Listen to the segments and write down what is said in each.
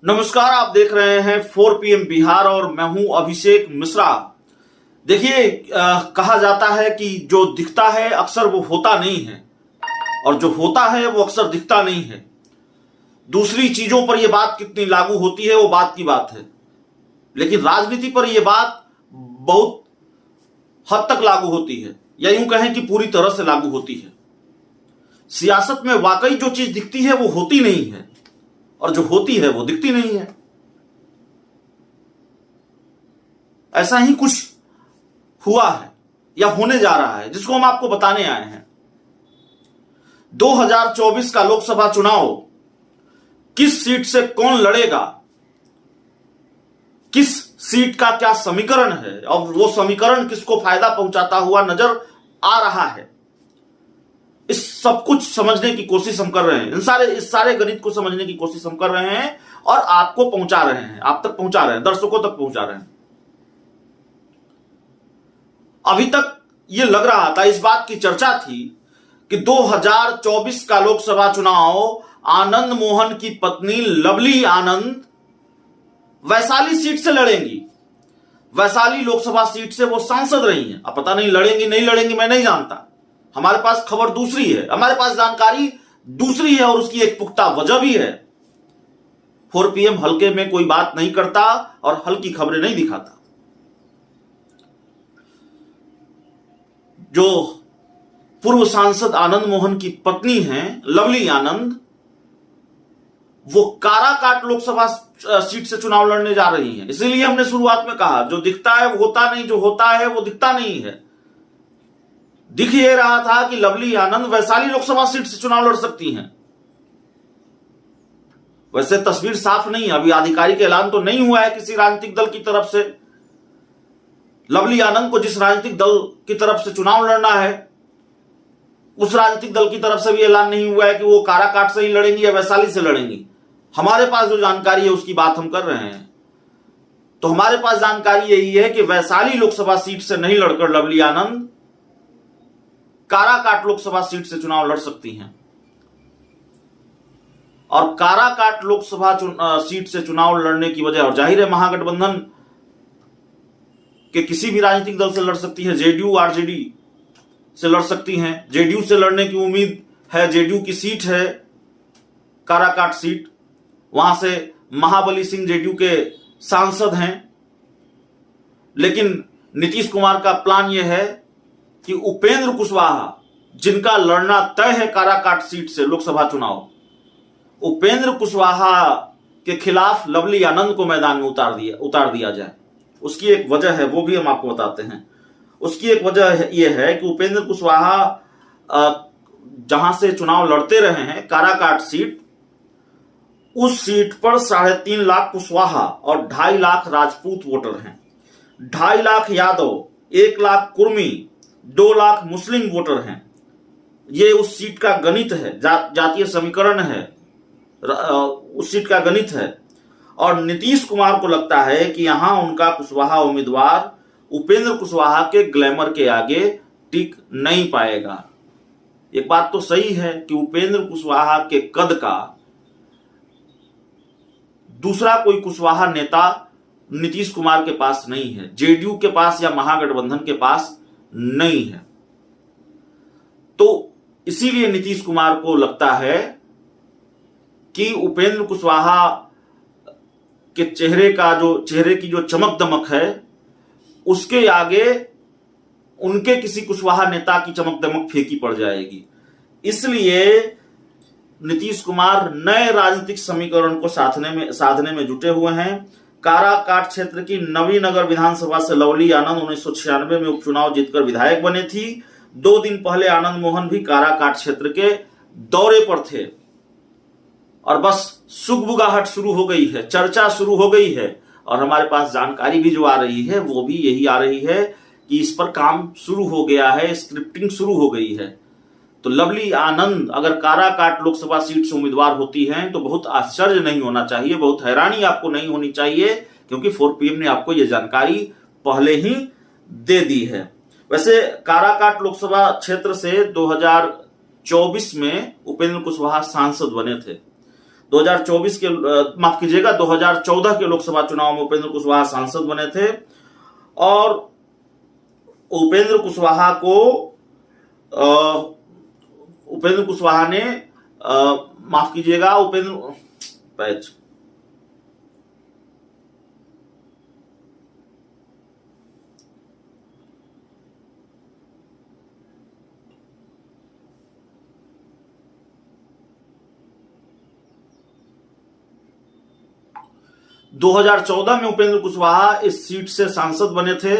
नमस्कार, आप देख रहे हैं 4 PM बिहार और मैं हूं अभिषेक मिश्रा। देखिए, कहा जाता है कि जो दिखता है अक्सर वो होता नहीं है और जो होता है वो अक्सर दिखता नहीं है। दूसरी चीजों पर यह बात कितनी लागू होती है वो बात की बात है, लेकिन राजनीति पर यह बात बहुत हद तक लागू होती है, या यूं कहें कि पूरी तरह से लागू होती है। सियासत में वाकई जो चीज दिखती है वो होती नहीं है और जो होती है वो दिखती नहीं है। ऐसा ही कुछ हुआ है या होने जा रहा है, जिसको हम आपको बताने आए हैं। 2024 का लोकसभा चुनाव किस सीट से कौन लड़ेगा, किस सीट का क्या समीकरण है और वो समीकरण किसको फायदा पहुंचाता हुआ नजर आ रहा है, इस सब कुछ समझने की कोशिश हम कर रहे हैं। इस सारे गणित को समझने की कोशिश हम कर रहे हैं और आपको पहुंचा रहे हैं, आप तक पहुंचा रहे हैं, दर्शकों तक पहुंचा रहे हैं। अभी तक यह लग रहा था, इस बात की चर्चा थी कि 2024 का लोकसभा चुनाव आनंद मोहन की पत्नी लवली आनंद वैशाली सीट से लड़ेंगी। वैशाली लोकसभा सीट से वो सांसद रही हैं। अब पता नहीं लड़ेंगी नहीं लड़ेंगी, मैं नहीं जानता। हमारे पास खबर दूसरी है, हमारे पास जानकारी दूसरी है और उसकी एक पुख्ता वजह भी है। 4 PM हल्के में कोई बात नहीं करता और हल्की खबरें नहीं दिखाता। जो पूर्व सांसद आनंद मोहन की पत्नी हैं लवली आनंद, वो काराकाट लोकसभा सीट से चुनाव लड़ने जा रही हैं। इसीलिए हमने शुरुआत में कहा, जो दिखता है वो होता नहीं, जो होता है वो दिखता नहीं है। दिख ये रहा था कि लवली आनंद वैशाली लोकसभा सीट से चुनाव लड़ सकती हैं। वैसे तस्वीर साफ नहीं है, अभी आधिकारिक ऐलान तो नहीं हुआ है किसी राजनीतिक दल की तरफ से। लवली आनंद को जिस राजनीतिक दल की तरफ से चुनाव लड़ना है, उस राजनीतिक दल की तरफ से भी ऐलान नहीं हुआ है कि वो काराकाट से ही लड़ेंगी या वैशाली से लड़ेंगी। हमारे पास जो जानकारी है उसकी बात हम कर रहे हैं। तो हमारे पास जानकारी यही है कि वैशाली लोकसभा सीट से नहीं लड़कर लवली आनंद काराकाट लोकसभा सीट से चुनाव लड़ सकती हैं। और काराकाट लोकसभा सीट से चुनाव लड़ने की वजह, और जाहिर है महागठबंधन के किसी भी राजनीतिक दल से लड़ सकती है, जेडीयू आरजेडी से लड़ सकती हैं। जेडीयू से लड़ने की उम्मीद है, जेडीयू की सीट है काराकाट सीट, वहां से महाबली सिंह जेडीयू के सांसद हैं। लेकिन नीतीश कुमार का प्लान यह है कि उपेंद्र कुशवाहा, जिनका लड़ना तय है काराकाट सीट से लोकसभा चुनाव, उपेंद्र कुशवाहा के खिलाफ लवली आनंद को मैदान में उतार दिया जाए। उसकी एक वजह है, वो भी हम आपको बताते हैं। उसकी एक वजह यह है कि उपेंद्र कुशवाहा जहां से चुनाव लड़ते रहे हैं काराकाट सीट, उस सीट पर 3.5 लाख कुशवाहा और 2.5 लाख राजपूत वोटर हैं। 2.5 लाख यादव, 1 लाख कुर्मी, 2 लाख मुस्लिम वोटर हैं। ये उस सीट का गणित है, जातीय समीकरण है, उस सीट का गणित है। और नीतीश कुमार को लगता है कि यहां उनका कुशवाहा उम्मीदवार उपेंद्र कुशवाहा के ग्लैमर के आगे टिक नहीं पाएगा। एक बात तो सही है कि उपेंद्र कुशवाहा के कद का दूसरा कोई कुशवाहा नेता नीतीश कुमार के पास नहीं है, जेडीयू के पास या महागठबंधन के पास नहीं है। तो इसीलिए नीतीश कुमार को लगता है कि उपेंद्र कुशवाहा के चेहरे की जो चमक दमक है, उसके आगे उनके किसी कुशवाहा नेता की चमक दमक फीकी पड़ जाएगी। इसलिए नीतीश कुमार नए राजनीतिक समीकरण को साधने में जुटे हुए हैं। काराकाट क्षेत्र की नवीनगर विधानसभा से लवली आनंद 1996 में उपचुनाव जीतकर विधायक बने थी। 2 दिन पहले आनंद मोहन भी काराकाट क्षेत्र के दौरे पर थे और बस सुगबुगाहट शुरू हो गई है, चर्चा शुरू हो गई है। और हमारे पास जानकारी भी जो आ रही है वो भी यही आ रही है कि इस पर काम शुरू हो गया है, स्क्रिप्टिंग शुरू हो गई है। तो लवली आनंद अगर काराकाट लोकसभा सीट से उम्मीदवार होती हैं तो बहुत आश्चर्य नहीं होना चाहिए, बहुत हैरानी आपको नहीं होनी चाहिए, क्योंकि 4 PM ने आपको यह जानकारी पहले ही दे दी है। वैसे काराकाट लोकसभा क्षेत्र से 2024 में उपेंद्र कुशवाहा सांसद बने थे। 2024 के माफ कीजिएगा 2014 के लोकसभा चुनाव में उपेंद्र कुशवाहा सांसद बने थे और उपेंद्र कुशवाहा ने माफ कीजिएगा पैच 2014 में उपेंद्र कुशवाहा इस सीट से सांसद बने थे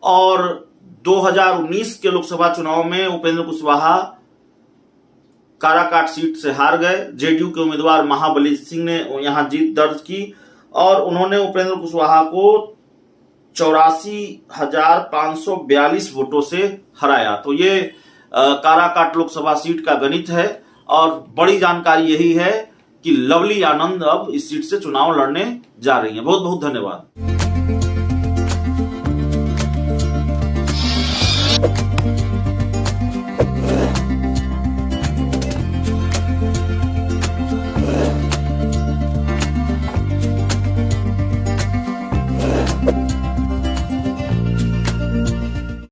और 2019 के लोकसभा चुनाव में उपेंद्र कुशवाहा काराकाट सीट से हार गए। जेडीयू के उम्मीदवार महाबली सिंह ने यहां जीत दर्ज की और उन्होंने उपेंद्र कुशवाहा को 84,542 वोटों से हराया। तो ये काराकाट लोकसभा सीट का गणित है और बड़ी जानकारी यही है कि लवली आनंद अब इस सीट से चुनाव लड़ने जा रही हैं। बहुत बहुत धन्यवाद।